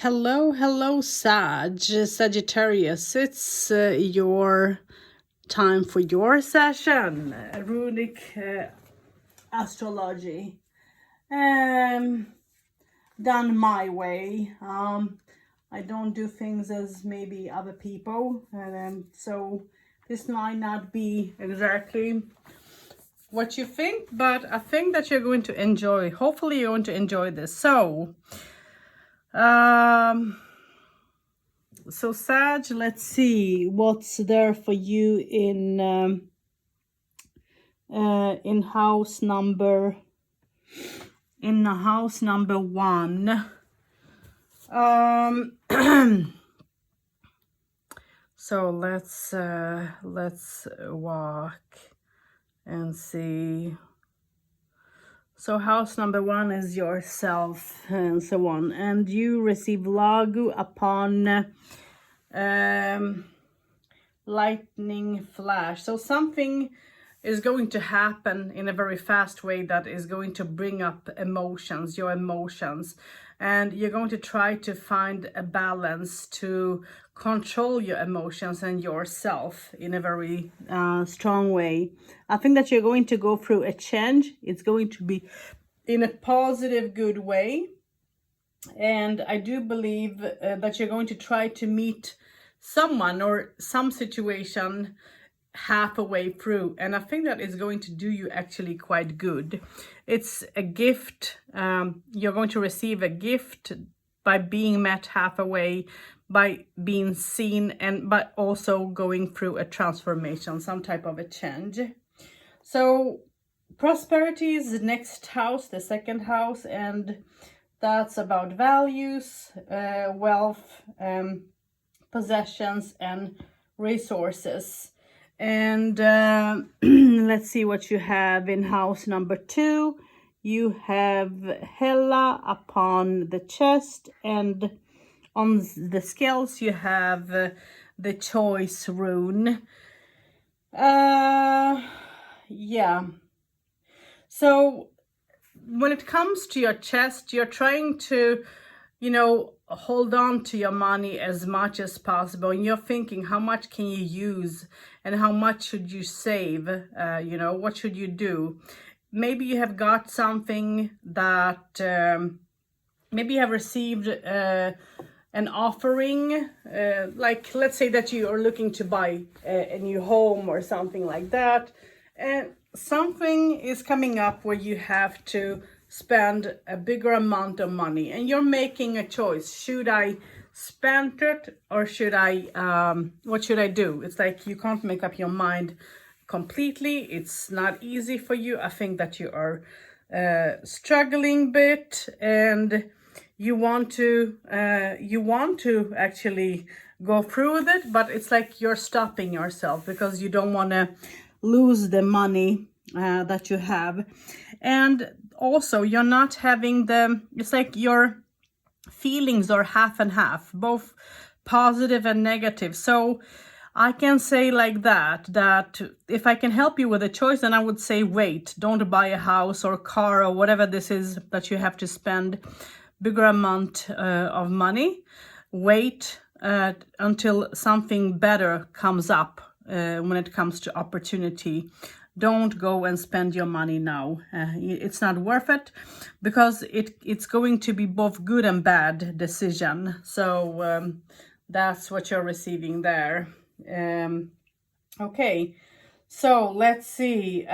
Hello, Sagittarius. It's your time for your session, Runic Astrology. Done my way. I don't do things as maybe other people, so this might not be exactly what you think, but I think that you're going to enjoy. Hopefully, you're going to enjoy this. So, Sag, let's see what's there for you in house number one. So let's walk and see. So house number one is yourself and so on, and you receive lagu upon lightning flash. So something is going to happen in a very fast way that is going to bring up your emotions, and you're going to try to find a balance to control your emotions and yourself in a very strong way. I think that you're going to go through a change. It's going to be in a positive, good way, and I do believe that you're going to try to meet someone or some situation halfway through, and I think that is going to do you actually quite good. It's a gift. You're going to receive a gift by being met halfway, by being seen, and but also going through a transformation, some type of a change. So prosperity is the next house, the second house, and that's about values, wealth, possessions, and resources. And let's see what you have in house number two. You have Hela upon the chest, and on the scales you have the choice rune. Yeah. So when it comes to your chest, you're trying to, hold on to your money as much as possible. And you're thinking, how much can you use and how much should you save? What should you do? Maybe you have got something that, maybe you have received an offering, like let's say that you are looking to buy a new home or something like that. And something is coming up where you have to spend a bigger amount of money, and you're making a choice. Should I spend it, or should I what should I do? It's like you can't make up your mind completely. It's not easy for you. I think that you are struggling a bit, and you want to actually go through with it, but it's like you're stopping yourself because you don't want to lose the money that you have. And also you're not having it's like your feelings are half and half, both positive and negative. So I can say like that if I can help you with a choice, then I would say wait, don't buy a house or car or whatever this is that you have to spend bigger amount of money. Wait until something better comes up when it comes to opportunity. Don't go and spend your money now. It's not worth it, because it's going to be both good and bad decision. So that's what you're receiving there. Okay, so let's see.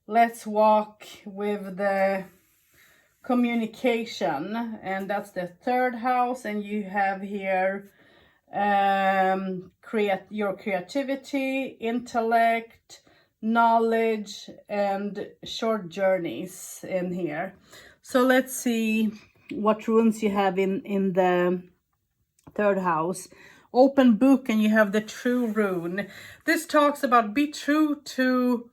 Let's walk with the communication, and that's the third house, and you have here your creativity, intellect, knowledge, and short journeys in here. So let's see what runes you have in the third house. Open book, and you have the true rune. This talks about be true to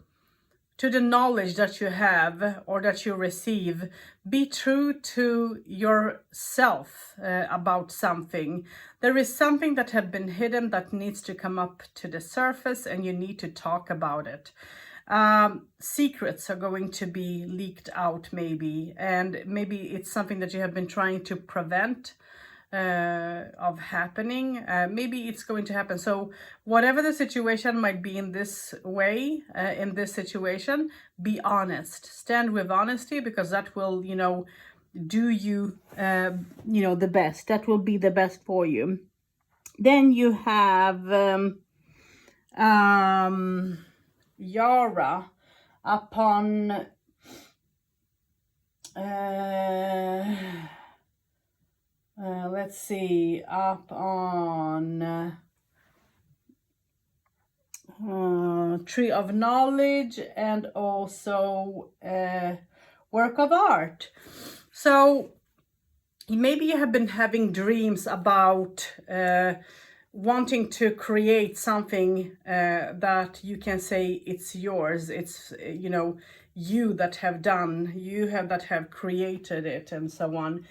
the knowledge that you have or that you receive. Be true to yourself about something. There is something that had been hidden that needs to come up to the surface, and you need to talk about it. secrets are going to be leaked out maybe, and maybe it's something that you have been trying to prevent of happening. Maybe it's going to happen. So whatever the situation might be in this way, in this situation, be honest. Stand with honesty, because that will, you know, do you, you know, the best. That will be the best for you. Then you have Yara upon let's see, up on Tree of Knowledge, and also work of art. So maybe you have been having dreams about wanting to create something that you can say it's yours. It's, you know, you that have done, that have created it, and so on.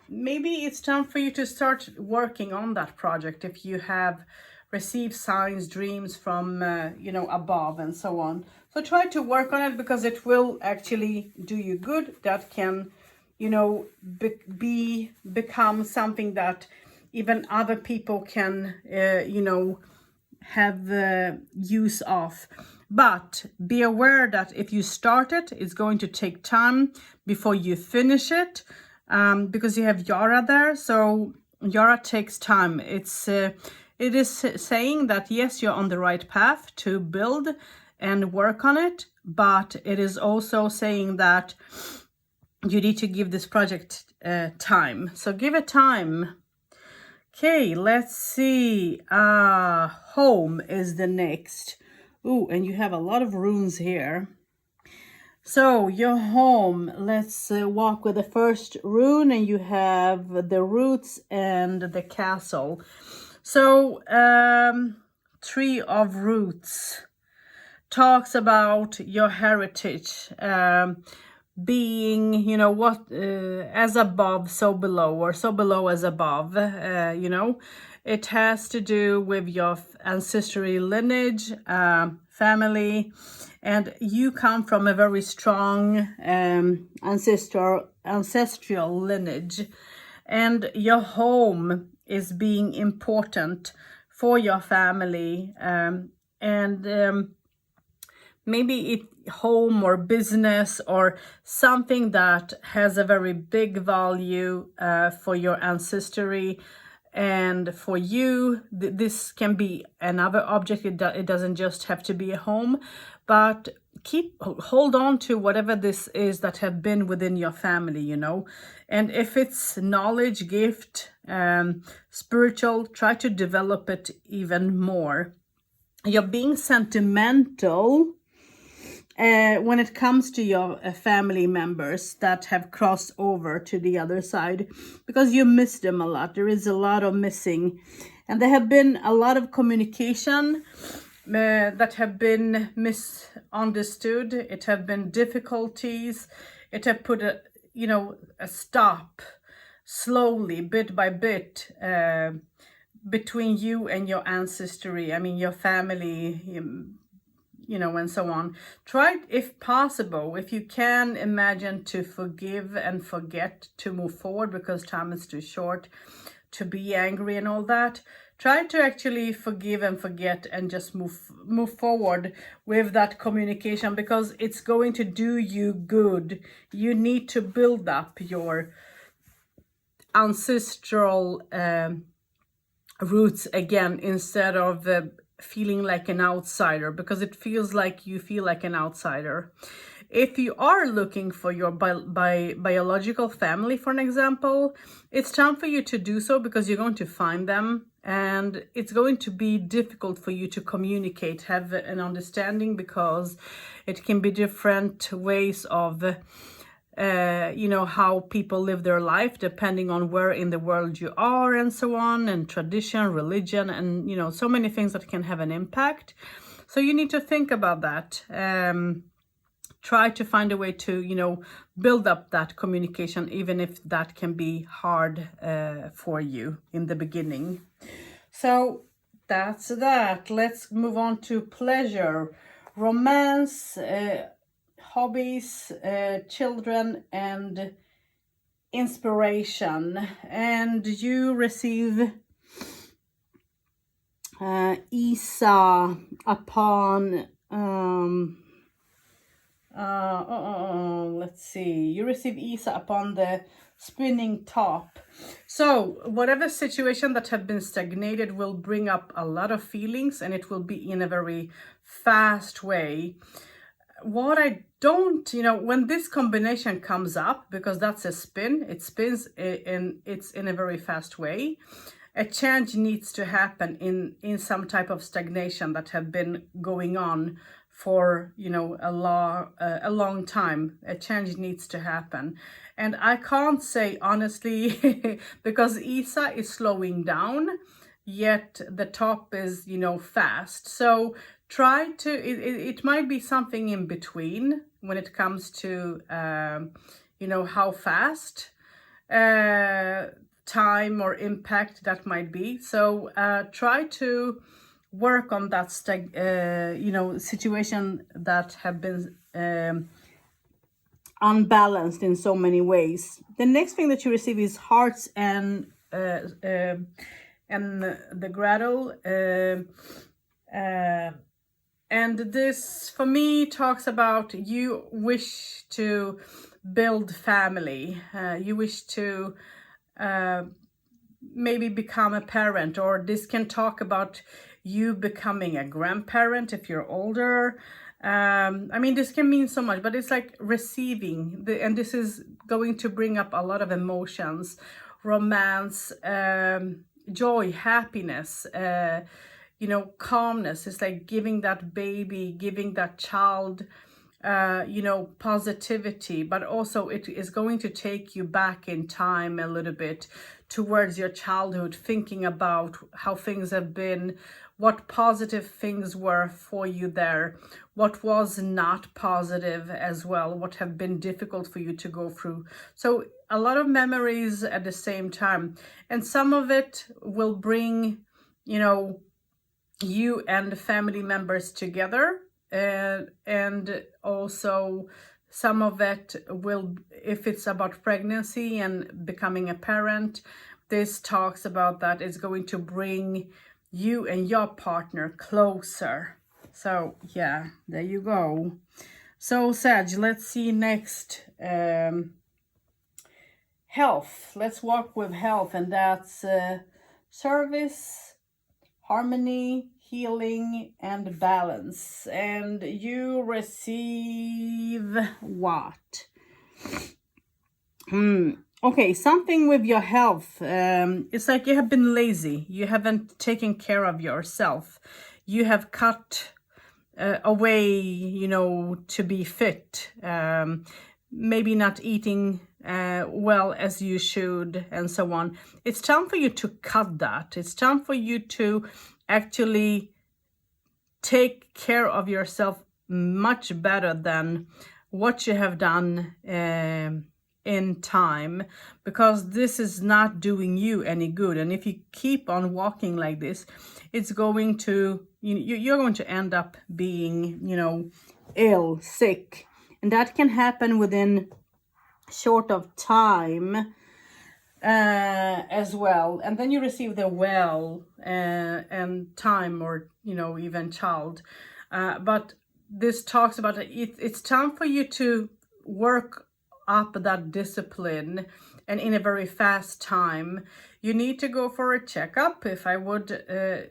Maybe it's time for you to start working on that project if you have received signs, dreams from, you know, above and so on. So try to work on it, because it will actually do you good. That can, you know, become something that even other people can, you know, have use of. But be aware that if you start it, it's going to take time before you finish it, because you have Yara there. So Yara takes time. It is saying that yes, you're on the right path to build and work on it, but it is also saying that you need to give this project time. So give it time. Okay, let's see. Home is the next. Ooh, and you have a lot of runes here. So your home, let's walk with the first rune, and you have the roots and the castle. So Tree of Roots talks about your heritage, being, you know, what as above, so below, or so below as above. You know, it has to do with your ancestry lineage, family, and you come from a very strong ancestral lineage, and your home is being important for your family, and maybe it home or business or something that has a very big value for your ancestry. And for you, this can be another object. It doesn't just have to be a home, but hold on to whatever this is that have been within your family, you know. And if it's knowledge, gift, spiritual, try to develop it even more. You're being sentimental when it comes to your family members that have crossed over to the other side, because you miss them a lot. There is a lot of missing, and there have been a lot of communication that have been misunderstood. It have been difficulties. It have put a, you know, a stop slowly, bit by bit, between you and your ancestry. I mean, your family, you know, and so on. Try, if possible, if you can imagine, to forgive and forget, to move forward, because time is too short to be angry and all that. Try to actually forgive and forget and just move forward with that communication, because it's going to do you good. You need to build up your ancestral roots again, instead of feeling like an outsider, because it feels like you feel like an outsider. If you are looking for your biological family, for an example, it's time for you to do so, because you're going to find them, and it's going to be difficult for you to communicate, have an understanding, because it can be different ways of you know, how people live their life depending on where in the world you are, and so on, and tradition, religion, and, you know, so many things that can have an impact. So you need to think about that. Try to find a way to, you know, build up that communication, even if that can be hard for you in the beginning. So that's that. Let's move on to pleasure. romance, hobbies, children, and inspiration. And you receive Isa upon let's see, you receive Isa upon the spinning top. So whatever situation that have been stagnated will bring up a lot of feelings, and it will be in a very fast way. What I don't, when this combination comes up, because that's a spin, it spins and it's in a very fast way. A change needs to happen in some type of stagnation that have been going on for a long time. A change needs to happen, and I can't say honestly because Isa is slowing down, yet the top is fast. So try to it might be something in between when it comes to how fast time or impact that might be. So try to work on that situation that have been unbalanced in so many ways. The next thing that you receive is hearts and the Gradle, and this for me talks about you wish to build family, you wish to maybe become a parent, or this can talk about you becoming a grandparent if you're older. This can mean so much, but it's like receiving and this is going to bring up a lot of emotions, romance, joy, happiness, calmness. It's like giving that baby, giving that child positivity, but also it is going to take you back in time a little bit towards your childhood, thinking about how things have been, what positive things were for you there, what was not positive as well, what have been difficult for you to go through. So a lot of memories at the same time, and some of it will bring you and family members together, and also some of it will, if it's about pregnancy and becoming a parent, this talks about that it's going to bring you and your partner closer. So yeah, there you go. So Sag, let's see next. Health. Let's walk with health, and that's service, harmony, healing, and balance. And you receive what? Okay, something with your health. It's like you have been lazy. You haven't taken care of yourself. You have cut away, to be fit. Maybe not eating well as you should, and so on. It's time for you to cut that. It's time for you to actually take care of yourself much better than what you have done in time, because this is not doing you any good. And if you keep on walking like this, it's going to, you're going to end up being, ill, sick, and that can happen within short of time as well. And then you receive the well and time, or even child, but this talks about it's time for you to work up that discipline, and in a very fast time. You need to go for a checkup, if I would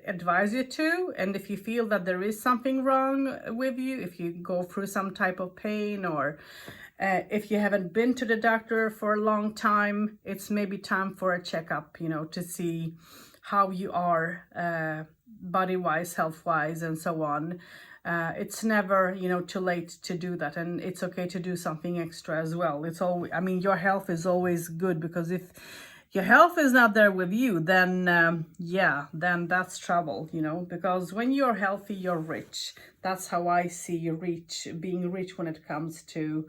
advise you to. And if you feel that there is something wrong with you, if you go through some type of pain, or if you haven't been to the doctor for a long time, it's maybe time for a checkup, to see how you are body-wise, health-wise, and so on. It's never, too late to do that, and it's okay to do something extra as well. It's always, your health is always good, because if your health is not there with you, then then that's trouble, because when you're healthy, you're rich. That's how I see being rich when it comes to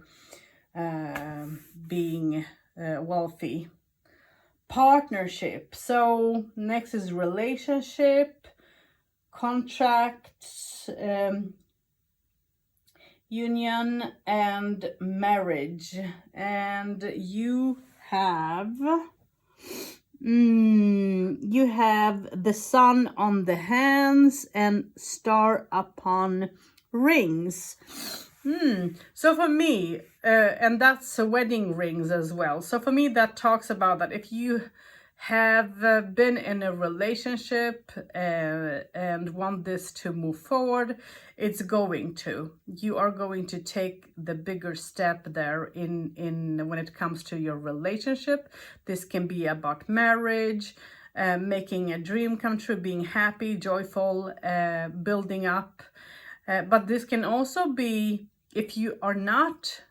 being wealthy. Partnership. So next is relationship, contracts, union and marriage, and you have the sun on the hands and star upon rings. So for me, and that's wedding rings as well. So for me, that talks about that if you have been in a relationship and want this to move forward, it's going to. You are going to take the bigger step there in when it comes to your relationship. This can be about marriage, making a dream come true, being happy, joyful, building up. But this can also be if you are not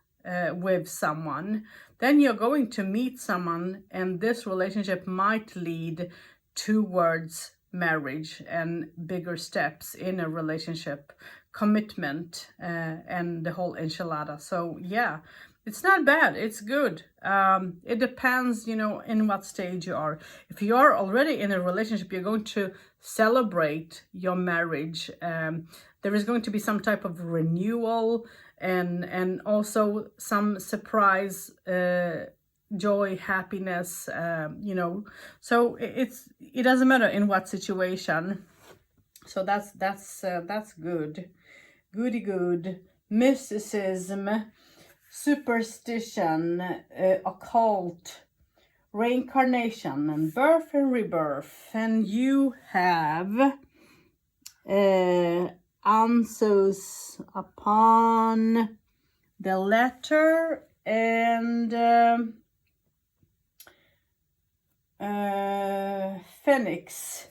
with someone, then you're going to meet someone, and this relationship might lead towards marriage and bigger steps in a relationship, commitment, and the whole enchilada. So yeah, it's not bad, it's good. It depends, in what stage you are. If you are already in a relationship, you're going to celebrate your marriage. There is going to be some type of renewal and also some surprise joy, happiness, so it doesn't matter in what situation. So that's good. Goody good. Mysticism, superstition, occult, reincarnation, and birth and rebirth. And you have answers upon the letter and Phoenix.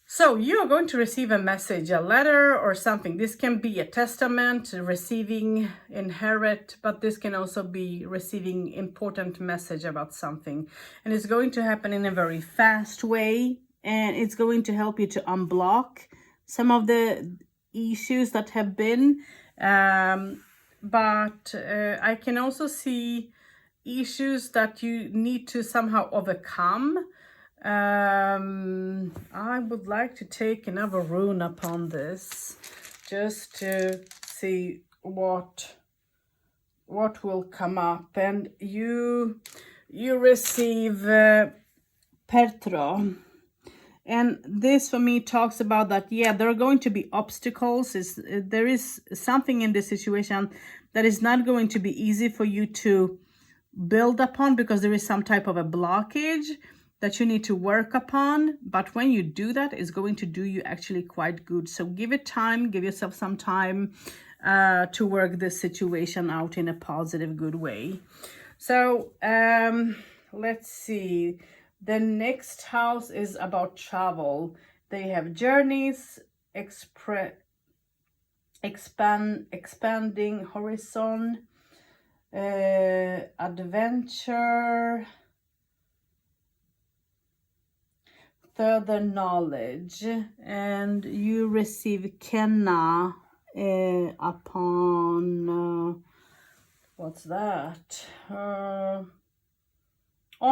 So you are going to receive a message, a letter or something. This can be a testament, receiving, inherit, but this can also be receiving important message about something. And it's going to happen in a very fast way, and it's going to help you to unblock some of the issues that have been. But I can also see issues that you need to somehow overcome. I would like to take another rune upon this just to see what will come up. And you receive Petro. And this for me talks about that, yeah, there are going to be obstacles. There is something in this situation that is not going to be easy for you to build upon, because there is some type of a blockage that you need to work upon. But when you do that, it's going to do you actually quite good. So give it time, give yourself some time to work this situation out in a positive, good way. So let's see. The next house is about travel. They have journeys, expanding horizon, adventure, further knowledge. And you receive Kenna upon what's that? On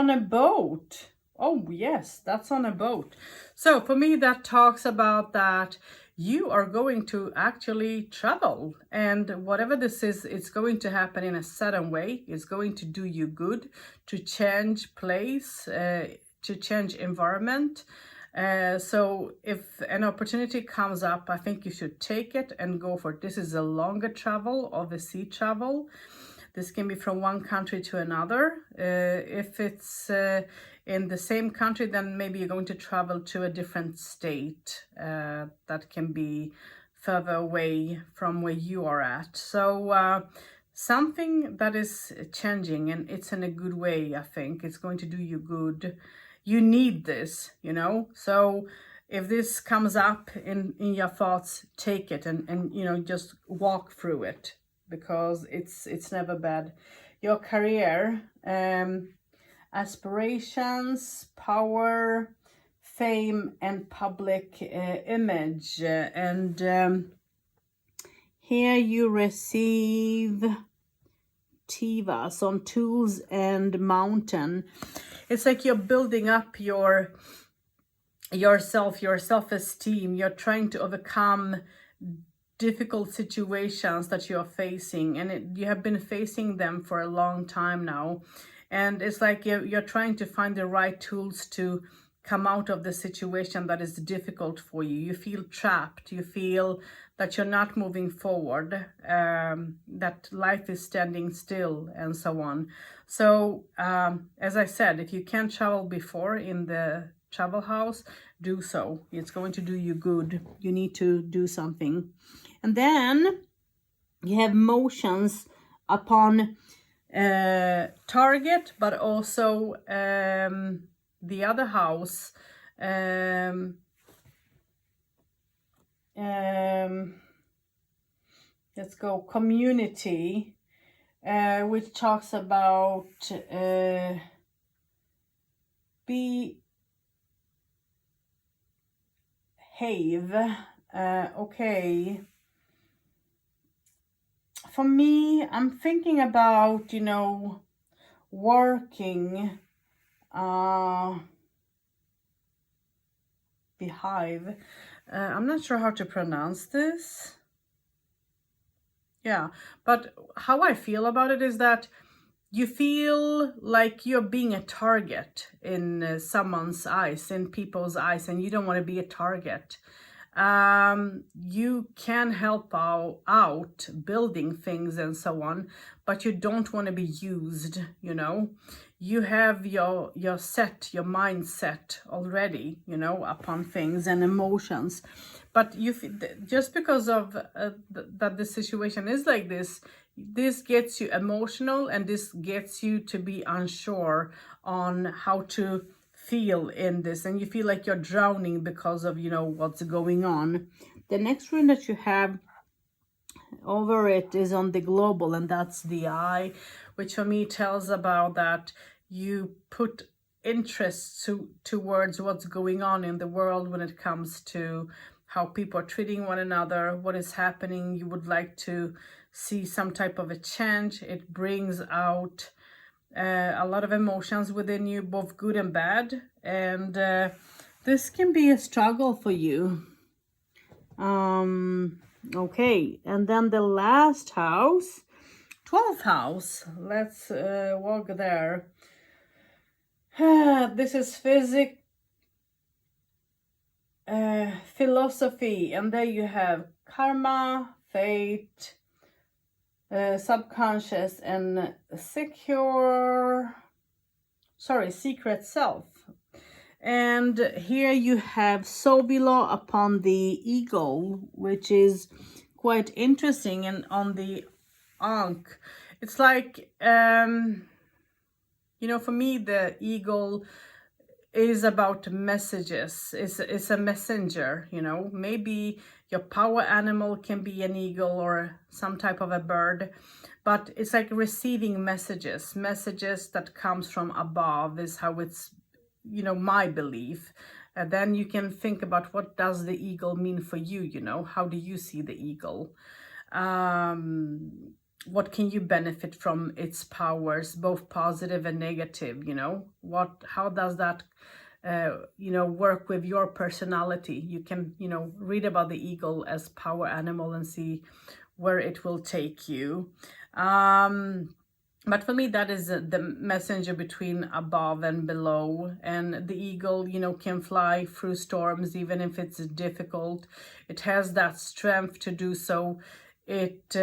a boat. Oh yes, that's on a boat. So for me, that talks about that you are going to actually travel, and whatever this is, it's going to happen in a certain way. It's going to do you good, to change place, to change environment. So if an opportunity comes up, I think you should take it and go for it. This is a longer travel, of a sea travel. This can be from one country to another. If it's in the same country, then maybe you're going to travel to a different state that can be further away from where you are at. So something that is changing, and it's in a good way. I think it's going to do you good. You need this, so if this comes up in your thoughts, take it and just walk through it, because it's never bad. Your career, aspirations, power, fame, and public image. And here you receive Tivas on tools and mountain. It's like you're building up your self-esteem. You're trying to overcome difficult situations that you're facing, and you have been facing them for a long time now, and it's like you're trying to find the right tools to come out of the situation that is difficult for you. You feel trapped, you feel that you're not moving forward, that life is standing still, and so on. So as I said, if you can't travel before in the travel house, do so. It's going to do you good. You need to do something. And then you have motions upon target, but also the other house, let's go community, which talks about behave. Okay, for me, I'm thinking about, you know, working, behave. I'm not sure how to pronounce this. Yeah, but how I feel about it is that you feel like you're being a target in someone's eyes, in people's eyes, and you don't want to be a target. You can help out building things and so on, but you don't want to be used, you know. You have your mindset already, you know, upon things and emotions. But just because of that the situation is like this gets you emotional, and this gets you to be unsure on how to feel in this, and you feel like you're drowning because of, you know, what's going on. The next rune that you have over it is on the global, and that's the eye, which for me tells about that you put interest towards what's going on in the world when it comes to how people are treating one another, what is happening. You would like to see some type of a change. It brings out a lot of emotions within you, both good and bad, and this can be a struggle for you. Okay, and then the last house, 12th house, let's walk there. This is philosophy, and there you have karma, fate, subconscious, and secret self. And here you have Sobilo upon the eagle, which is quite interesting. And on the Ankh, it's like, you know, for me, the eagle is about messages. It's a messenger, you know. Maybe your power animal can be an eagle or some type of a bird, but it's like receiving messages that comes from above is how it's, you know, my belief. And then you can think about, what does the eagle mean for you? You know, how do you see the eagle? What can you benefit from its powers, both positive and negative? You know, how does that you know, work with your personality? You can, you know, read about the eagle as power animal and see where it will take you. But for me, that is the messenger between above and below. And the eagle, you know, can fly through storms, even if it's difficult. It has that strength to do so. It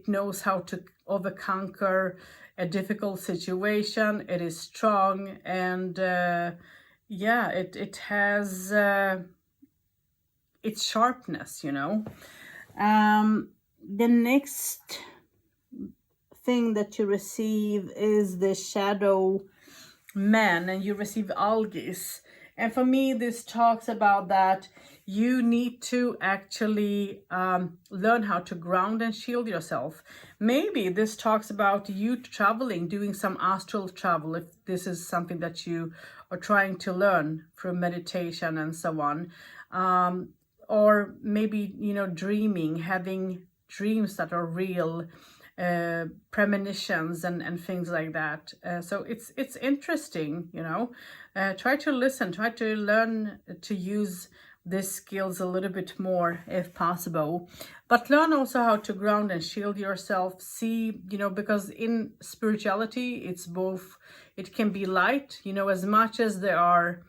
knows how to overconquer a difficult situation. It is strong, and yeah, it has its sharpness, you know. The next thing that you receive is the shadow man, and you receive algis. And for me, this talks about that you need to actually learn how to ground and shield yourself. Maybe this talks about you traveling, doing some astral travel, if this is something that you are trying to learn through meditation and so on. Or maybe, you know, dreaming, having dreams that are real, premonitions and things like that. So it's interesting, you know. Try to listen, try to learn to use these skills a little bit more if possible. But learn also how to ground and shield yourself. See, you know, because in spirituality, it's both, it can be light, you know, as much as there are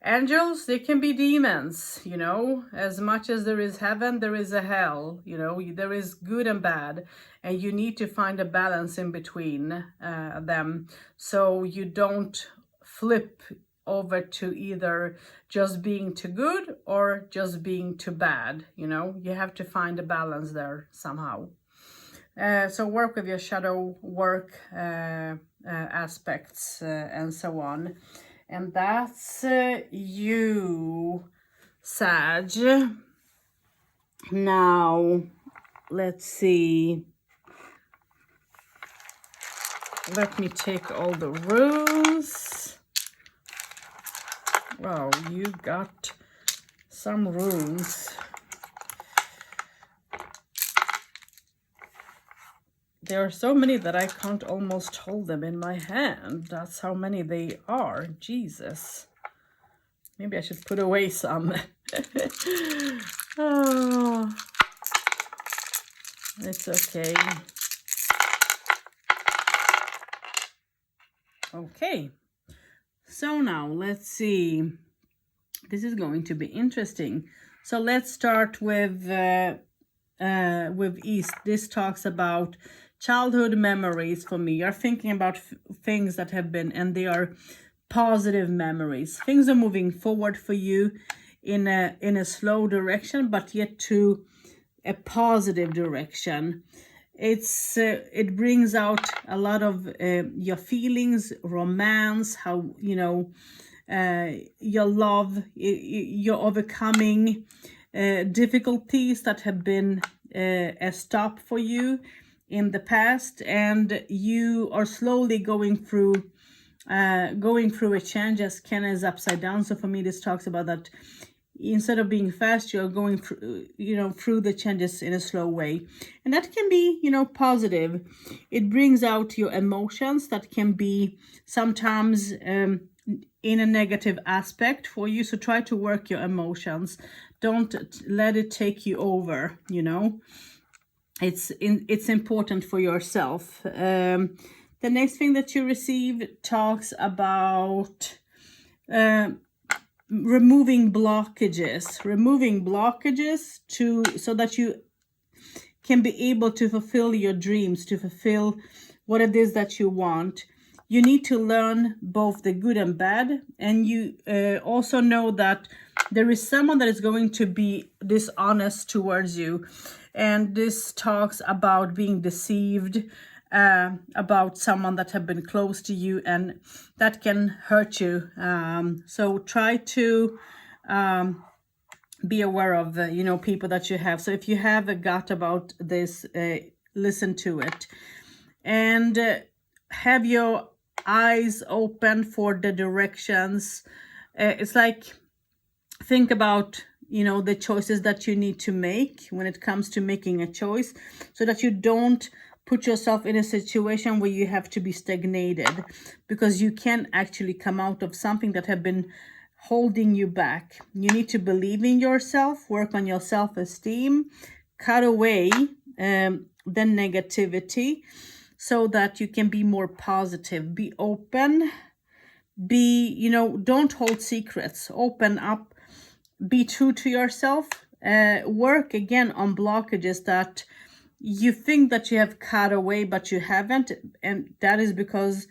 angels, they can be demons, you know, as much as there is heaven, there is a hell, you know, there is good and bad, and you need to find a balance in between them, so you don't flip over to either just being too good or just being too bad, you know, you have to find a balance there somehow. So work with your shadow work aspects and so on. And that's you, Sag. Now, let's see. Let me take all the runes. Wow, you got some runes. There are so many that I can't almost hold them in my hand. That's how many they are. Jesus. Maybe I should put away some. Oh, it's okay. Okay. So now let's see. This is going to be interesting. So let's start with East. This talks about childhood memories for me. You're thinking about things that have been, and they are positive memories. Things are moving forward for you in a slow direction, but yet to a positive direction. It brings out a lot of your feelings, romance, how, you know, your love, you're overcoming difficulties that have been a stop for you in the past, and you are slowly going through a change, as Ken is upside down. So for me, this talks about that instead of being fast, you're going through, you know, through the changes in a slow way, and that can be, you know, positive. It brings out your emotions that can be sometimes in a negative aspect for you. So try to work your emotions. Don't let it take you over, you know. It's important for yourself. The next thing that you receive talks about removing blockages so that you can be able to fulfill your dreams, to fulfill what it is that you want. You need to learn both the good and bad, and you also know that there is someone that is going to be dishonest towards you, and this talks about being deceived about someone that have been close to you, and that can hurt you. So try to be aware of you know, people that you have. So if you have a gut about this, listen to it, and have your eyes open for the directions. It's like, think about, you know, the choices that you need to make when it comes to making a choice, so that you don't put yourself in a situation where you have to be stagnated, because you can actually come out of something that have been holding you back. You need to believe in yourself, work on your self-esteem, cut away the negativity, so that you can be more positive. Be open, you know, don't hold secrets, open up, be true to yourself. Work again on blockages that you think that you have cut away, but you haven't. And that is because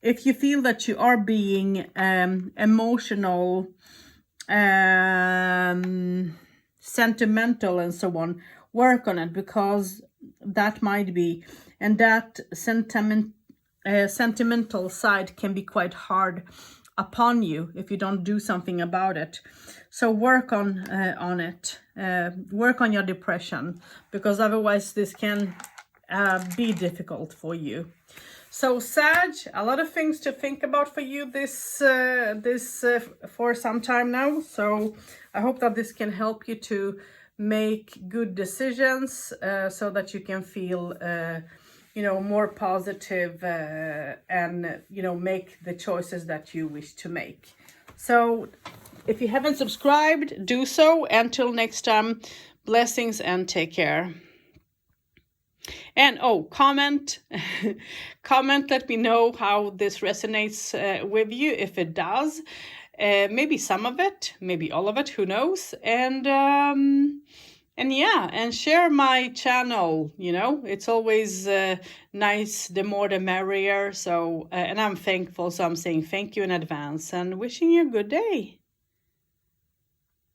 if you feel that you are being emotional, sentimental and so on, work on it, because that might be, and that sentimental side can be quite hard upon you if you don't do something about it. So work on it. Work on your depression, because otherwise this can be difficult for you. So Sag, a lot of things to think about for you this for some time now. So I hope that this can help you to make good decisions, so that you can feel you know, more positive, and you know, make the choices that you wish to make. So If you haven't subscribed, do so. Until next time, blessings and take care. And comment, comment, let me know how this resonates with you, if it does. Maybe some of it, maybe all of it, who knows? And yeah, and share my channel, you know, it's always nice, the more the merrier. So, and I'm thankful, so I'm saying thank you in advance and wishing you a good day.